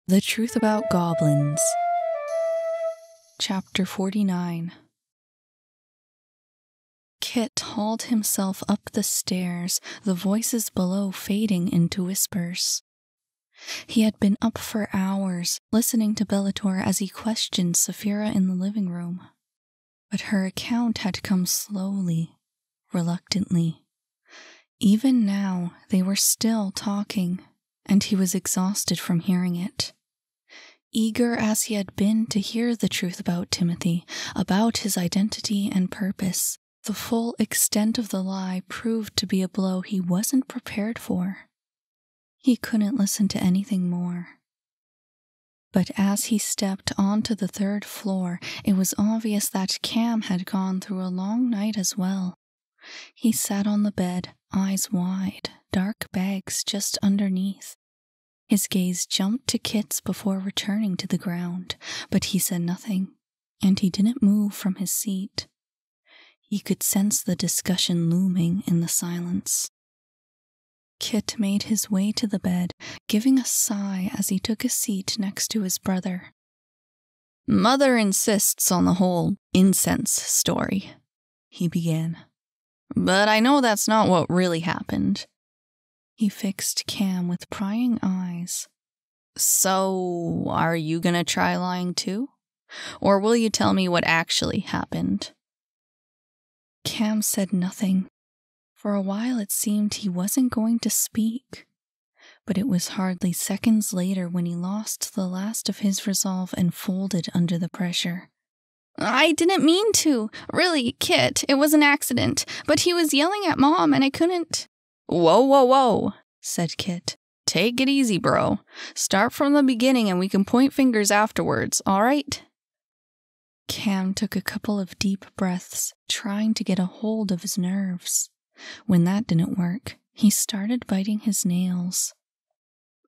The Truth About Goblins. Chapter 49. Kit hauled himself up the stairs, the voices below fading into whispers. He had been up for hours, listening to Bellator as he questioned Saphira in the living room. But her account had come slowly, reluctantly. Even now, they were still talking, and he was exhausted from hearing it. Eager as he had been to hear the truth about Timothy, about his identity and purpose, the full extent of the lie proved to be a blow he wasn't prepared for. He couldn't listen to anything more. But as he stepped onto the third floor, it was obvious that Cam had gone through a long night as well. He sat on the bed, eyes wide, dark bags just underneath. His gaze jumped to Kit's before returning to the ground, but he said nothing, and he didn't move from his seat. He could sense the discussion looming in the silence. Kit made his way to the bed, giving a sigh as he took a seat next to his brother. "Mother insists on the whole incense story," he began. "But I know that's not what really happened." He fixed Cam with prying eyes. "So, are you gonna try lying too? Or will you tell me what actually happened?" Cam said nothing. For a while it seemed he wasn't going to speak. But it was hardly seconds later when he lost the last of his resolve and folded under the pressure. "I didn't mean to. Really, Kit, it was an accident. But he was yelling at Mom and I couldn't." Whoa, said Kit. "Take it easy, bro. Start from the beginning and we can point fingers afterwards, all right?" Cam took a couple of deep breaths, trying to get a hold of his nerves. When that didn't work, he started biting his nails.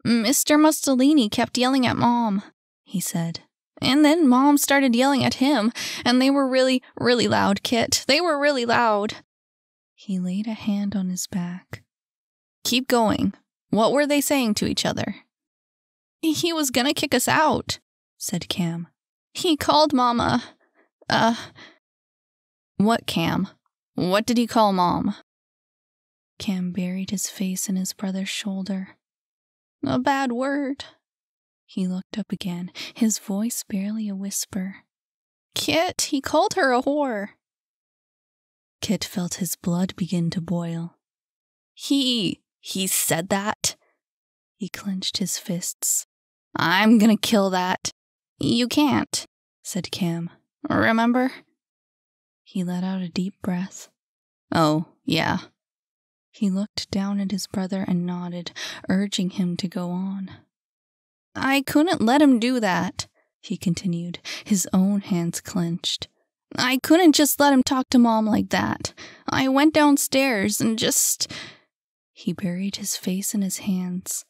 "Mr. Mussolini kept yelling at Mom," he said. "And then Mom started yelling at him, and they were really, really loud, Kit. They were really loud." He laid a hand on his back. "Keep going. What were they saying to each other?" "He was gonna kick us out," said Cam. "He called Mama. What, Cam? What did he call Mom?" Cam buried his face in his brother's shoulder. "A bad word." He looked up again, his voice barely a whisper. "Kit, he called her a whore." Kit felt his blood begin to boil. He said that?" He clenched his fists. "I'm gonna kill that." "You can't," said Cam. "Remember?" He let out a deep breath. "Oh, yeah." He looked down at his brother and nodded, urging him to go on. "I couldn't let him do that," he continued, his own hands clenched. "I couldn't just let him talk to Mom like that. I went downstairs and just..." He buried his face in his hands.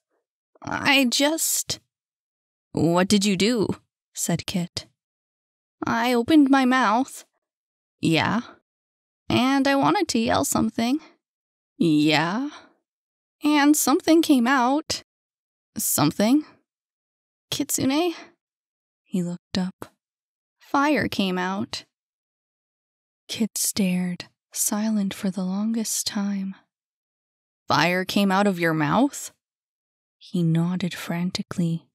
"What did you do?" said Kit. "I opened my mouth." "Yeah?" "And I wanted to yell something." "Yeah?" "And something came out." "Something?" "Kitsune?" He looked up. "Fire came out." Kit stared, silent for the longest time. "Fire came out of your mouth?" He nodded frantically.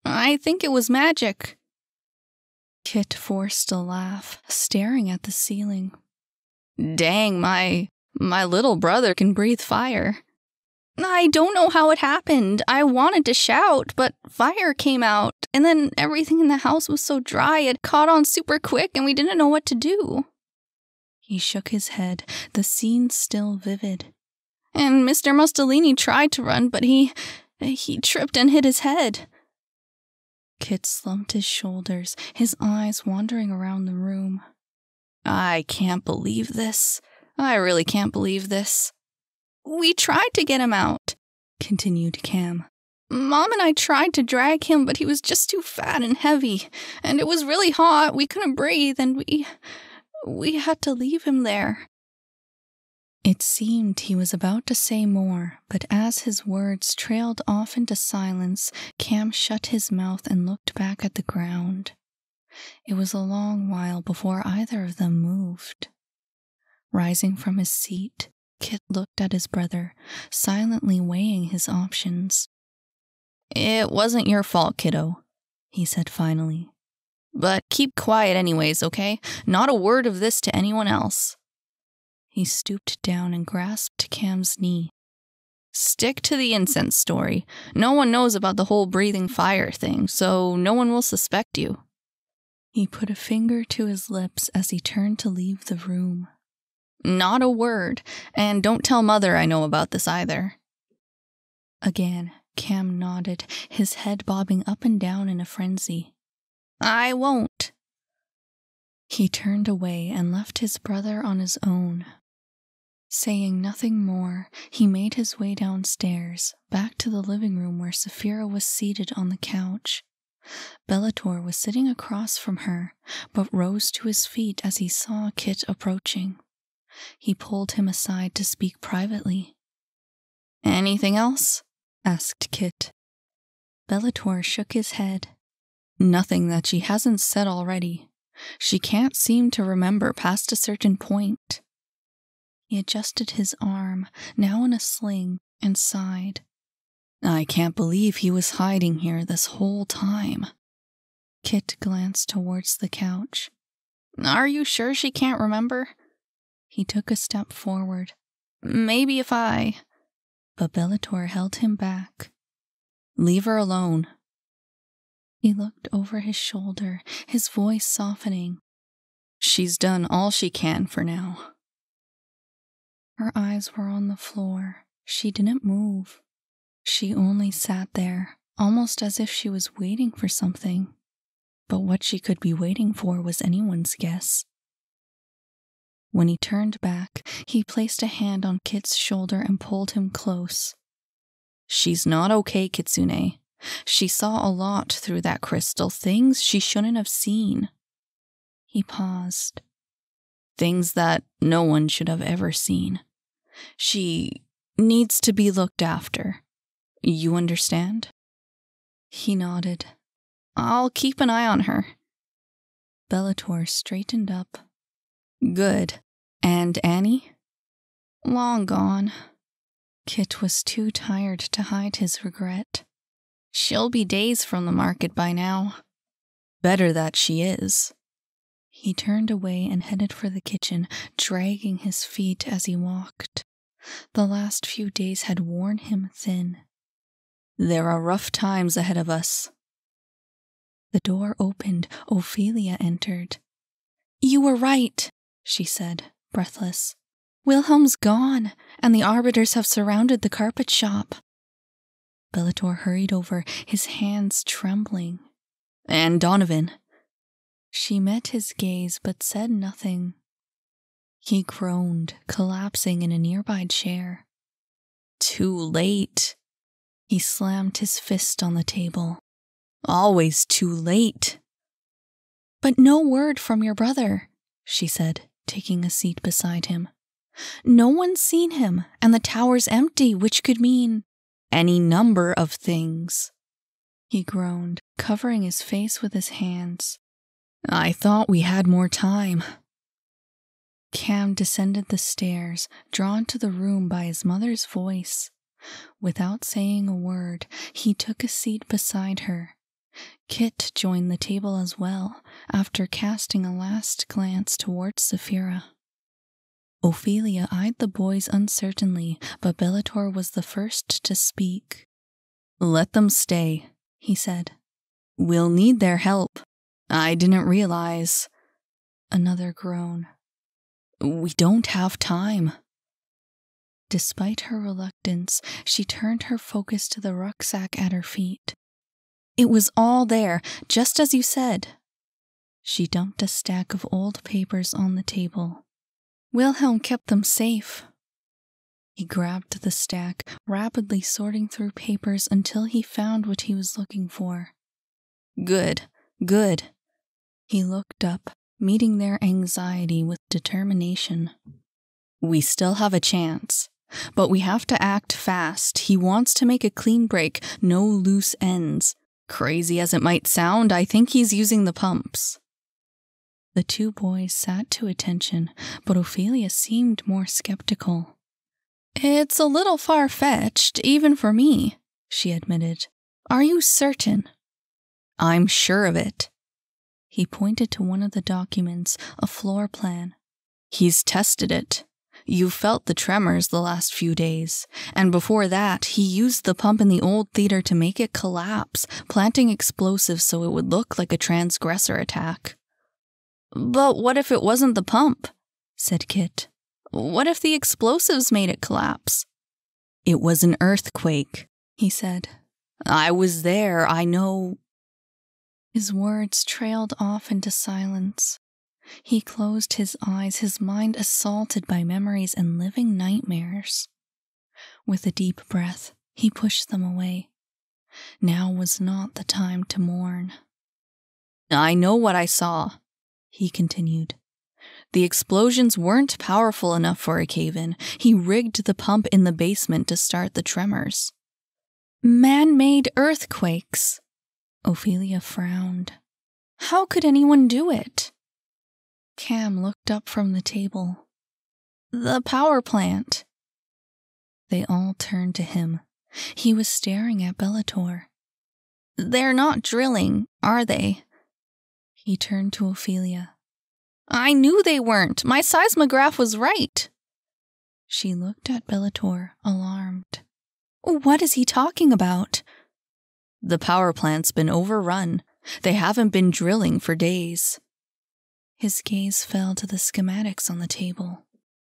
"I think it was magic." Kit forced a laugh, staring at the ceiling. "Dang, my little brother can breathe fire." "I don't know how it happened. I wanted to shout, but fire came out, and then everything in the house was so dry it caught on super quick and we didn't know what to do." He shook his head, the scene still vivid. "And Mr. Mussolini tried to run, but he tripped and hit his head." Kit slumped his shoulders, his eyes wandering around the room. "I can't believe this. I really can't believe this." "We tried to get him out," continued Cam. "Mom and I tried to drag him, but he was just too fat and heavy, and it was really hot. We couldn't breathe, and we had to leave him there." It seemed he was about to say more, but as his words trailed off into silence, Cam shut his mouth and looked back at the ground. It was a long while before either of them moved. Rising from his seat, Kit looked at his brother, silently weighing his options. "It wasn't your fault, kiddo," he said finally. "But keep quiet anyways, okay? Not a word of this to anyone else." He stooped down and grasped Cam's knee. "Stick to the incense story. No one knows about the whole breathing fire thing, so no one will suspect you." He put a finger to his lips as he turned to leave the room. "Not a word, and don't tell Mother I know about this either." Again, Cam nodded, his head bobbing up and down in a frenzy. "I won't." He turned away and left his brother on his own. Saying nothing more, he made his way downstairs, back to the living room where Saphira was seated on the couch. Bellator was sitting across from her, but rose to his feet as he saw Kit approaching. He pulled him aside to speak privately. "Anything else?" asked Kit. Bellator shook his head. "Nothing that she hasn't said already. She can't seem to remember past a certain point." He adjusted his arm, now in a sling, and sighed. "I can't believe he was hiding here this whole time." Kit glanced towards the couch. "Are you sure she can't remember?" He took a step forward. "Maybe if I—" But Bellator held him back. "Leave her alone." He looked over his shoulder, his voice softening. "She's done all she can for now." Her eyes were on the floor. She didn't move. She only sat there, almost as if she was waiting for something. But what she could be waiting for was anyone's guess. When he turned back, he placed a hand on Kit's shoulder and pulled him close. "She's not okay, Kitsune. She saw a lot through that crystal, things she shouldn't have seen." He paused. "Things that no one should have ever seen. She needs to be looked after. You understand?" He nodded. "I'll keep an eye on her." Bellator straightened up. "Good. And Annie?" "Long gone." Kit was too tired to hide his regret. "She'll be days from the market by now." "Better that she is." He turned away and headed for the kitchen, dragging his feet as he walked. The last few days had worn him thin. "There are rough times ahead of us." The door opened. Ophelia entered. "You were right," she said, breathless. "Wilhelm's gone, and the arbiters have surrounded the carpet shop." Bellator hurried over, his hands trembling. "And Donovan?" She met his gaze but said nothing. He groaned, collapsing in a nearby chair. "Too late." He slammed his fist on the table. "Always too late." "But no word from your brother," she said, taking a seat beside him. "No one's seen him, and the tower's empty, which could mean—" "Any number of things." He groaned, covering his face with his hands. "I thought we had more time." Cam descended the stairs, drawn to the room by his mother's voice. Without saying a word, he took a seat beside her. Kit joined the table as well, after casting a last glance towards Saphira. Ophelia eyed the boys uncertainly, but Bellator was the first to speak. "Let them stay," he said. "We'll need their help. I didn't realize—" Another groan. "We don't have time." Despite her reluctance, she turned her focus to the rucksack at her feet. "It was all there, just as you said." She dumped a stack of old papers on the table. "Wilhelm kept them safe." He grabbed the stack, rapidly sorting through papers until he found what he was looking for. "Good, good." He looked up, meeting their anxiety with determination. We still have a chance. But we have to act fast. He wants to make a clean break, no loose ends. Crazy as it might sound, I think he's using the pumps. The two boys sat to attention, but Ophelia seemed more skeptical. It's a little far-fetched, even for me, she admitted. Are you certain? I'm sure of it. He pointed to one of the documents, a floor plan. He's tested it. You felt the tremors the last few days, and before that, he used the pump in the old theater to make it collapse, planting explosives so it would look like a transgressor attack. But what if it wasn't the pump? Said Kit. What if the explosives made it collapse? It was an earthquake, he said. I was there, I know. His words trailed off into silence. He closed his eyes, his mind assaulted by memories and living nightmares. With a deep breath, he pushed them away. Now was not the time to mourn. I know what I saw, he continued. The explosions weren't powerful enough for a cave-in. He rigged the pump in the basement to start the tremors. Man-made earthquakes. Ophelia frowned. How could anyone do it? Cam looked up from the table. The power plant. They all turned to him. He was staring at Bellator. They're not drilling, are they? He turned to Ophelia. I knew they weren't. My seismograph was right. She looked at Bellator, alarmed. What is he talking about? The power plant's been overrun. They haven't been drilling for days. His gaze fell to the schematics on the table.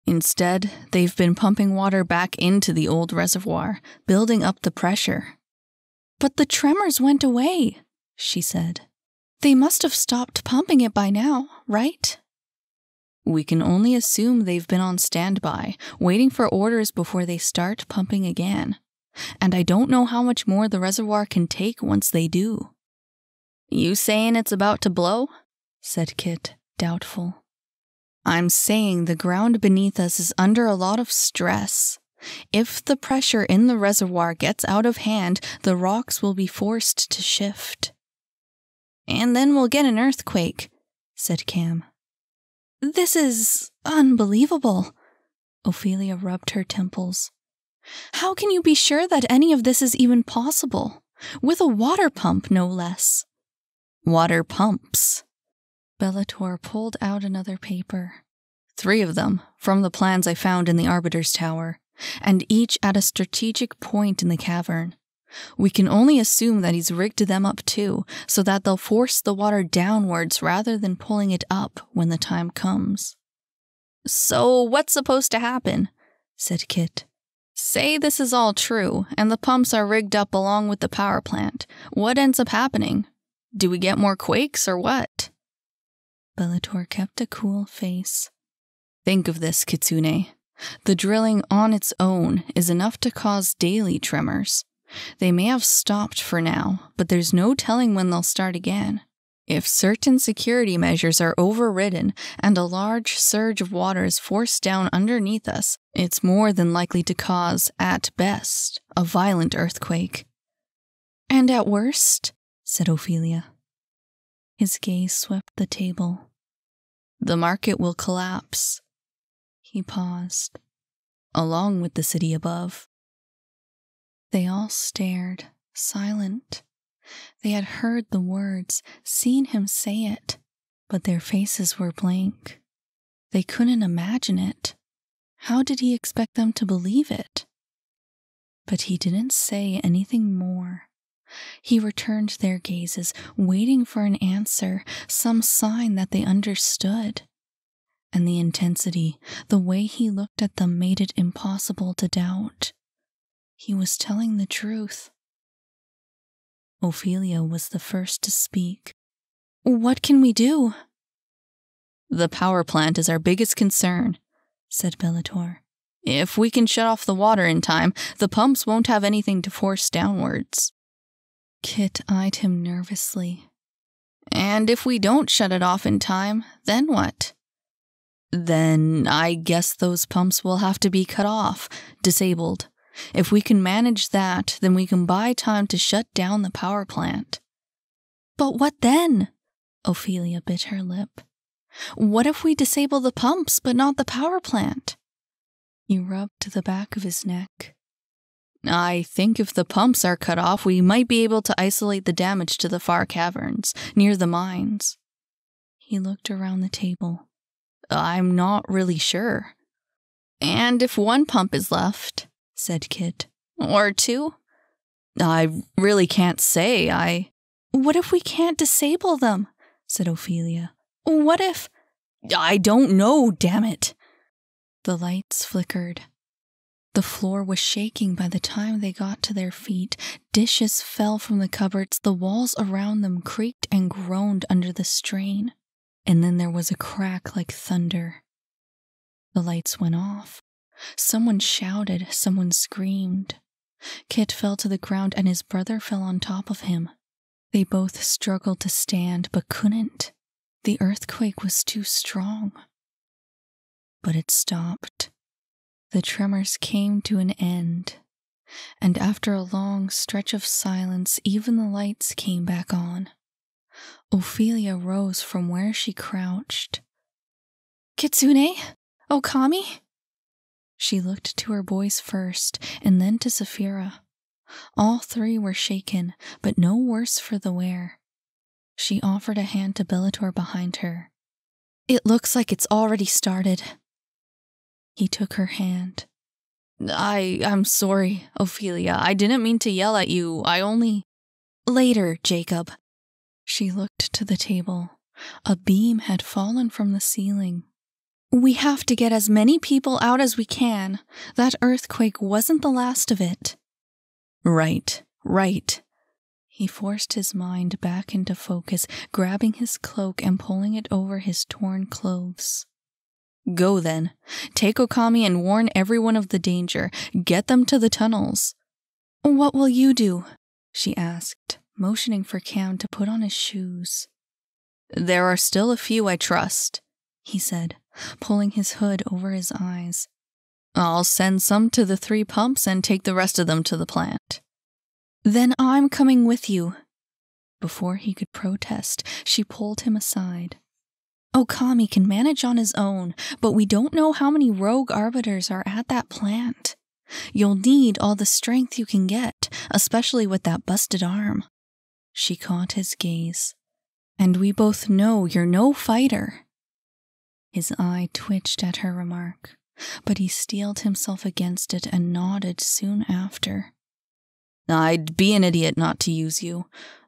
Instead, they've been pumping water back into the old reservoir, building up the pressure. But the tremors went away, she said. They must have stopped pumping it by now, right? We can only assume they've been on standby, waiting for orders before they start pumping again. And I don't know how much more the reservoir can take once they do. You saying it's about to blow? Said Kit, doubtful. I'm saying the ground beneath us is under a lot of stress. If the pressure in the reservoir gets out of hand, the rocks will be forced to shift. And then we'll get an earthquake, said Cam. This is unbelievable. Ophelia rubbed her temples. How can you be sure that any of this is even possible? With a water pump, no less. Water pumps. Bellator pulled out another paper. 3 of them, from the plans I found in the Arbiter's Tower, and each at a strategic point in the cavern. We can only assume that he's rigged them up too, so that they'll force the water downwards rather than pulling it up when the time comes. So what's supposed to happen? Said Kit. Say this is all true, and the pumps are rigged up along with the power plant. What ends up happening? Do we get more quakes or what? Bellator kept a cool face. Think of this, Kitsune. The drilling on its own is enough to cause daily tremors. They may have stopped for now, but there's no telling when they'll start again. If certain security measures are overridden and a large surge of water is forced down underneath us, it's more than likely to cause, at best, a violent earthquake. And at worst, said Ophelia. His gaze swept the table. The market will collapse. He paused, along with the city above. They all stared, silent. They had heard the words, seen him say it, but their faces were blank. They couldn't imagine it. How did he expect them to believe it? But he didn't say anything more. He returned their gazes, waiting for an answer, some sign that they understood. And the intensity, the way he looked at them made it impossible to doubt. He was telling the truth. Ophelia was the first to speak. What can we do? The power plant is our biggest concern, said Bellator. If we can shut off the water in time, the pumps won't have anything to force downwards. Kit eyed him nervously. And if we don't shut it off in time, then what? Then I guess those pumps will have to be cut off, disabled. If we can manage that, then we can buy time to shut down the power plant. But what then? Ophelia bit her lip. What if we disable the pumps, but not the power plant? He rubbed the back of his neck. I think if the pumps are cut off, we might be able to isolate the damage to the far caverns, near the mines. He looked around the table. I'm not really sure. And if one pump is left, said Kit, or two? I really can't say, What if we can't disable them? Said Ophelia. What if... I don't know, damn it. The lights flickered. The floor was shaking by the time they got to their feet. Dishes fell from the cupboards. The walls around them creaked and groaned under the strain. And then there was a crack like thunder. The lights went off. Someone shouted, someone screamed. Kit fell to the ground and his brother fell on top of him. They both struggled to stand but couldn't. The earthquake was too strong. But it stopped. The tremors came to an end, and after a long stretch of silence, even the lights came back on. Ophelia rose from where she crouched. Kitsune? Okami? She looked to her boys first, and then to Saphira. All three were shaken, but no worse for the wear. She offered a hand to Bellator behind her. It looks like it's already started. He took her hand. I'm sorry, Ophelia. I didn't mean to yell at you. I only... Later, Jacob. She looked to the table. A beam had fallen from the ceiling. We have to get as many people out as we can. That earthquake wasn't the last of it. Right. He forced his mind back into focus, grabbing his cloak and pulling it over his torn clothes. Go then. Take Okami and warn everyone of the danger. Get them to the tunnels. What will you do? She asked, motioning for Cam to put on his shoes. There are still a few I trust, he said, pulling his hood over his eyes. I'll send some to the 3 pumps and take the rest of them to the plant. Then I'm coming with you. Before he could protest, she pulled him aside. Okami can manage on his own, but we don't know how many rogue arbiters are at that plant. You'll need all the strength you can get, especially with that busted arm. She caught his gaze. And we both know you're no fighter. His eye twitched at her remark, but he steeled himself against it and nodded soon after. I'd be an idiot not to use you.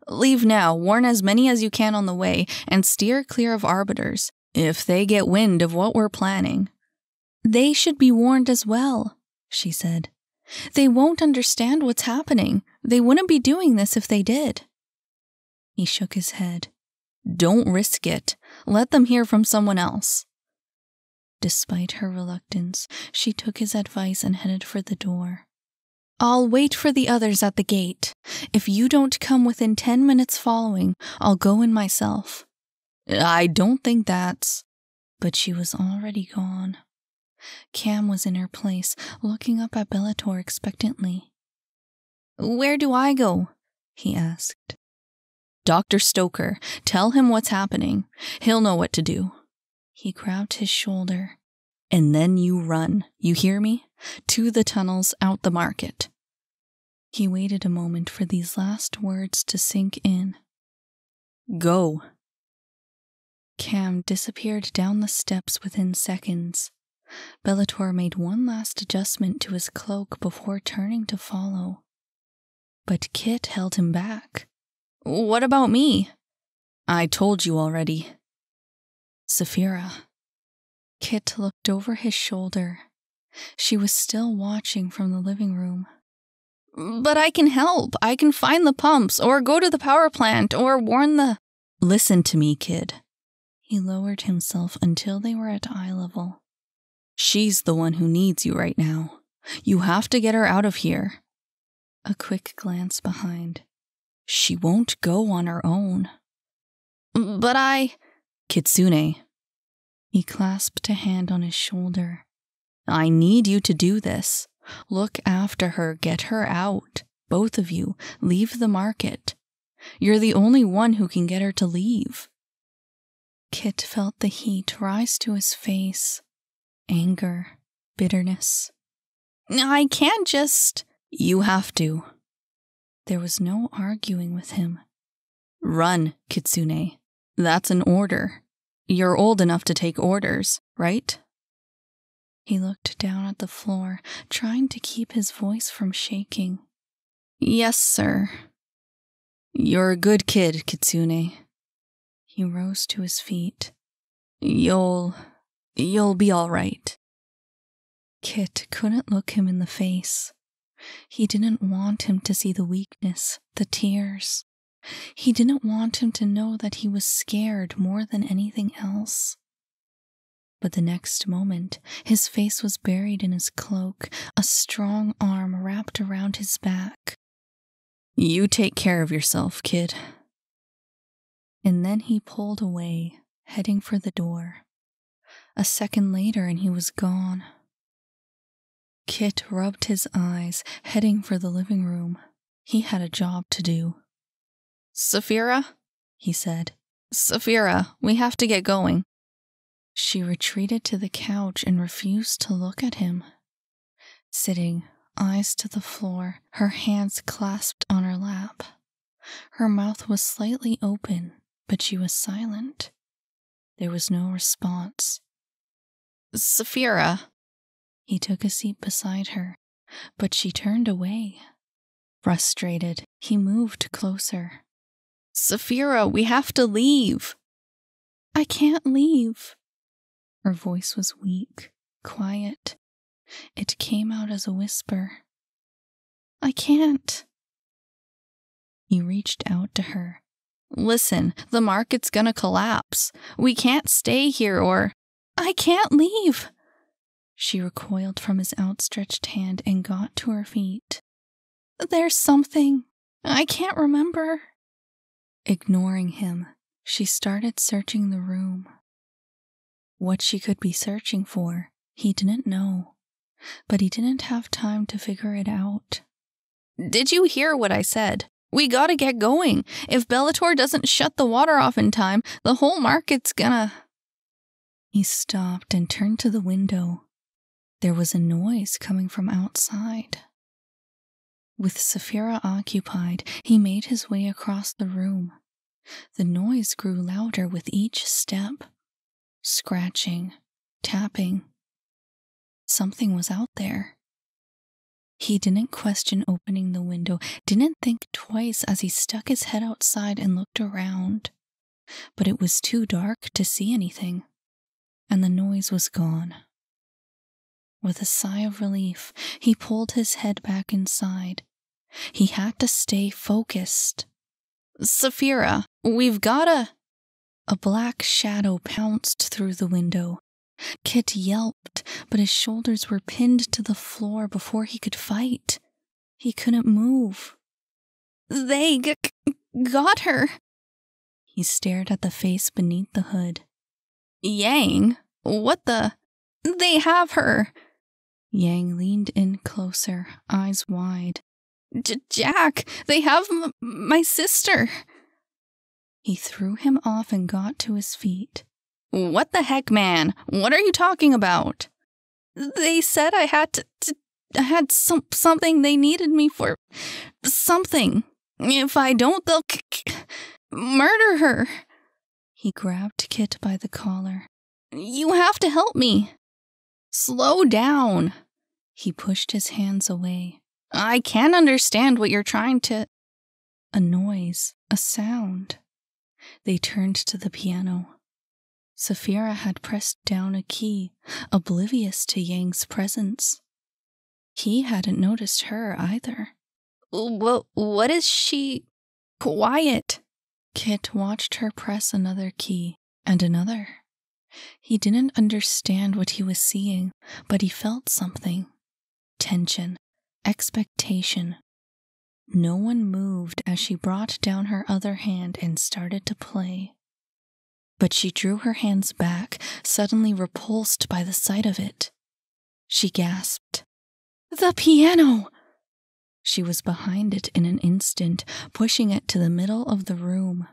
Leave now, warn as many as you can on the way, and steer clear of arbiters, if they get wind of what we're planning. They should be warned as well, she said. They won't understand what's happening. They wouldn't be doing this if they did. He shook his head. Don't risk it. Let them hear from someone else. Despite her reluctance, she took his advice and headed for the door. I'll wait for the others at the gate. If you don't come within 10 minutes following, I'll go in myself. I don't think that's... But she was already gone. Cam was in her place, looking up at Bellator expectantly. Where do I go? He asked. Dr. Stoker, tell him what's happening. He'll know what to do. He grabbed his shoulder. And then you run, you hear me? To the tunnels, out the market. He waited a moment for these last words to sink in. Go. Cam disappeared down the steps within seconds. Bellator made one last adjustment to his cloak before turning to follow. But Kit held him back. What about me? I told you already. Saphira. Kit looked over his shoulder. She was still watching from the living room. But I can help. I can find the pumps, or go to the power plant, or warn the... Listen to me, kid. He lowered himself until they were at eye level. She's the one who needs you right now. You have to get her out of here. A quick glance behind. She won't go on her own. But Kitsune. He clasped a hand on his shoulder. I need you to do this. Look after her, get her out. Both of you, leave the market. You're the only one who can get her to leave. Kit felt the heat rise to his face. Anger, bitterness. I can't just... You have to. There was no arguing with him. Run, Kitsune. That's an order. You're old enough to take orders, right? He looked down at the floor, trying to keep his voice from shaking. Yes, sir. You're a good kid, Kitsune. He rose to his feet. You'll be all right. Kit couldn't look him in the face. He didn't want him to see the weakness, the tears. He didn't want him to know that he was scared more than anything else. But the next moment, his face was buried in his cloak, a strong arm wrapped around his back. You take care of yourself, kid. And then he pulled away, heading for the door. A second later and he was gone. Kit rubbed his eyes, heading for the living room. He had a job to do. Saphira, he said. Saphira, we have to get going. She retreated to the couch and refused to look at him. Sitting, eyes to the floor, her hands clasped on her lap. Her mouth was slightly open, but she was silent. There was no response. Saphira. He took a seat beside her, but she turned away. Frustrated, he moved closer. Saphira, we have to leave. I can't leave. Her voice was weak, quiet. It came out as a whisper. I can't. He reached out to her. Listen, the market's gonna collapse. We can't stay here or... I can't leave. She recoiled from his outstretched hand and got to her feet. There's something. I can't remember. Ignoring him, she started searching the room. What she could be searching for, he didn't know, but he didn't have time to figure it out. Did you hear what I said? We gotta get going. If Bellator doesn't shut the water off in time, the whole market's gonna... He stopped and turned to the window. There was a noise coming from outside. With Saphira occupied, he made his way across the room. The noise grew louder with each step. Scratching, tapping. Something was out there. He didn't question opening the window, didn't think twice as he stuck his head outside and looked around. But it was too dark to see anything, and the noise was gone. With a sigh of relief, he pulled his head back inside. He had to stay focused. Saphira, we've gotta... A black shadow pounced through the window. Kit yelped, but his shoulders were pinned to the floor before he could fight. He couldn't move. They got her. He stared at the face beneath the hood. Yang? What the... They have her. Yang leaned in closer, eyes wide. Jack, they have my sister. He threw him off and got to his feet. What the heck, man? What are you talking about? They said I had I had something they needed me for. Something. If I don't, they'll murder her. He grabbed Kit by the collar. You have to help me. Slow down. He pushed his hands away. I can't understand what you're trying to... A noise, a sound. They turned to the piano. Saphira had pressed down a key, oblivious to Yang's presence. He hadn't noticed her either. Well, what is she... Quiet! Kit watched her press another key, and another. He didn't understand what he was seeing, but he felt something. Tension, expectation. No one moved as she brought down her other hand and started to play. but she drew her hands back, suddenly repulsed by the sight of it. She gasped, "The piano!" She was behind it in an instant, pushing it to the middle of the room.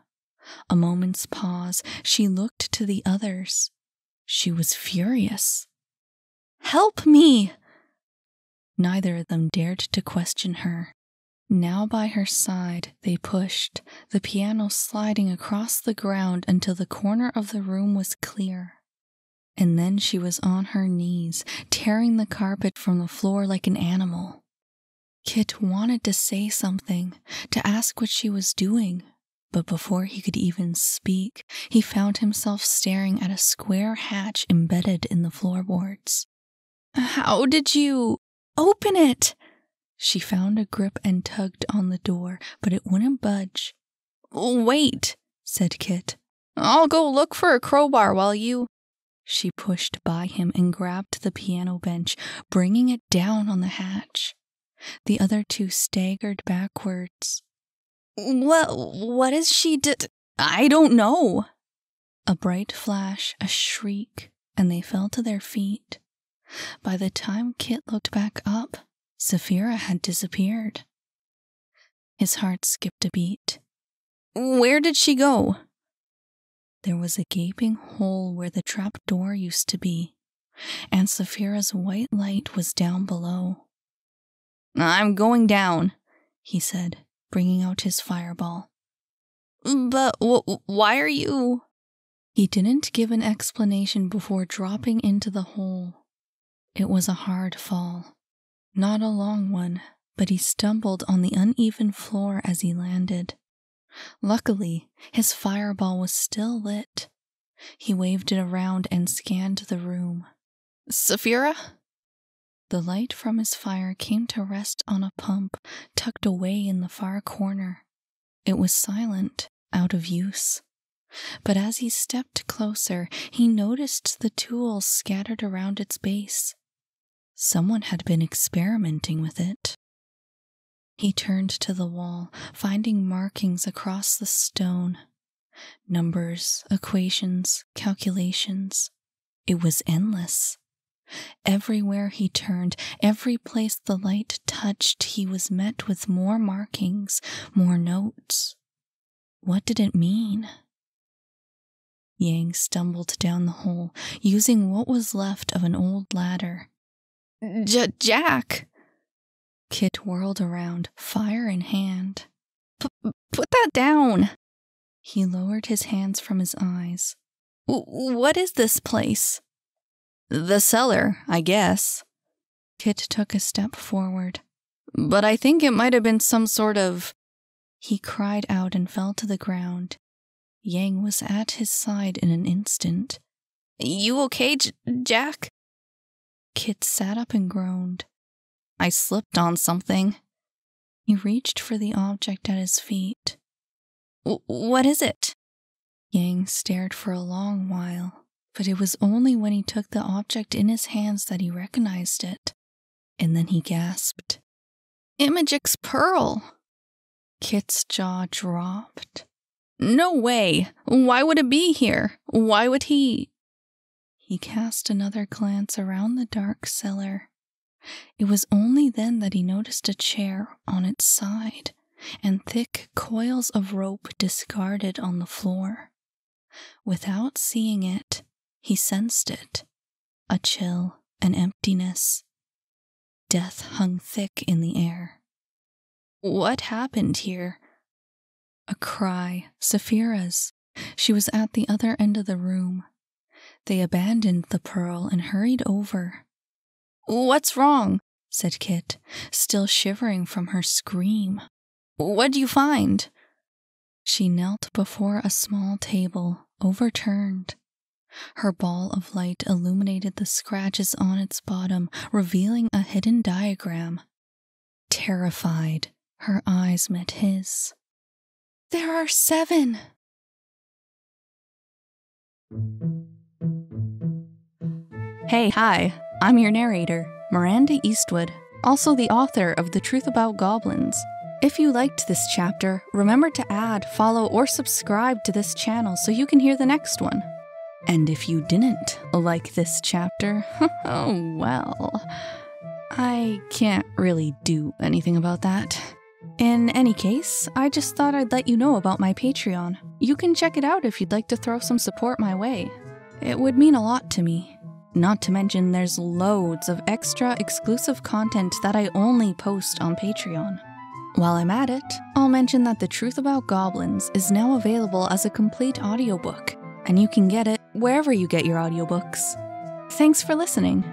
A moment's pause, she looked to the others. She was furious. "Help me!" Neither of them dared to question her. Now by her side, they pushed, the piano sliding across the ground until the corner of the room was clear. And then she was on her knees, tearing the carpet from the floor like an animal. Kit wanted to say something, to ask what she was doing, but before he could even speak, he found himself staring at a square hatch embedded in the floorboards. "How did you open it?" She found a grip and tugged on the door, but it wouldn't budge. "Wait," said Kit. "I'll go look for a crowbar while you—" She pushed by him and grabbed the piano bench, bringing it down on the hatch. The other two staggered backwards. What is she I don't know." A bright flash, a shriek, and they fell to their feet. By the time Kit looked back up, Saphira had disappeared. His heart skipped a beat. "Where did she go?" There was a gaping hole where the trap door used to be, and Saphira's white light was down below. "I'm going down," he said, bringing out his fireball. "But why are you—" He didn't give an explanation before dropping into the hole. It was a hard fall. Not a long one, but he stumbled on the uneven floor as he landed. Luckily, his fireball was still lit. He waved it around and scanned the room. "Saphira?" The light from his fire came to rest on a pump tucked away in the far corner. It was silent, out of use. But as he stepped closer, he noticed the tools scattered around its base. Someone had been experimenting with it. He turned to the wall, finding markings across the stone. Numbers, equations, calculations. It was endless. Everywhere he turned, every place the light touched, he was met with more markings, more notes. What did it mean? Yang stumbled down the hole, using what was left of an old ladder. Jack! Kit whirled around, fire in hand. Put that down! He lowered his hands from his eyes. What is this place? The cellar, I guess. Kit took a step forward. But I think it might have been some sort of... He cried out and fell to the ground. Yang was at his side in an instant. You okay, Jack? Kit sat up and groaned. I slipped on something. He reached for the object at his feet. What is it? Yang stared for a long while, but it was only when he took the object in his hands that he recognized it. And then he gasped. Imagic's pearl! Kit's jaw dropped. No way! Why would it be here? Why would he? He cast another glance around the dark cellar. It was only then that he noticed a chair on its side and thick coils of rope discarded on the floor. Without seeing it, he sensed it. A chill, an emptiness. Death hung thick in the air. What happened here? A cry, Saphira's. She was at the other end of the room. They abandoned the pearl and hurried over. What's wrong? Said Kit, still shivering from her scream. What'd you find? She knelt before a small table, overturned. Her ball of light illuminated the scratches on its bottom, revealing a hidden diagram. Terrified, her eyes met his. There are 7! Hey, hi, I'm your narrator, Miranda Eastwood, also the author of The Truth About Goblins. If you liked this chapter, remember to add, follow, or subscribe to this channel so you can hear the next one. And if you didn't like this chapter, oh well, I can't really do anything about that. In any case, I just thought I'd let you know about my Patreon. You can check it out if you'd like to throw some support my way. It would mean a lot to me. Not to mention there's loads of extra exclusive content that I only post on Patreon. While I'm at it, I'll mention that The Truth About Goblins is now available as a complete audiobook, and you can get it wherever you get your audiobooks. Thanks for listening.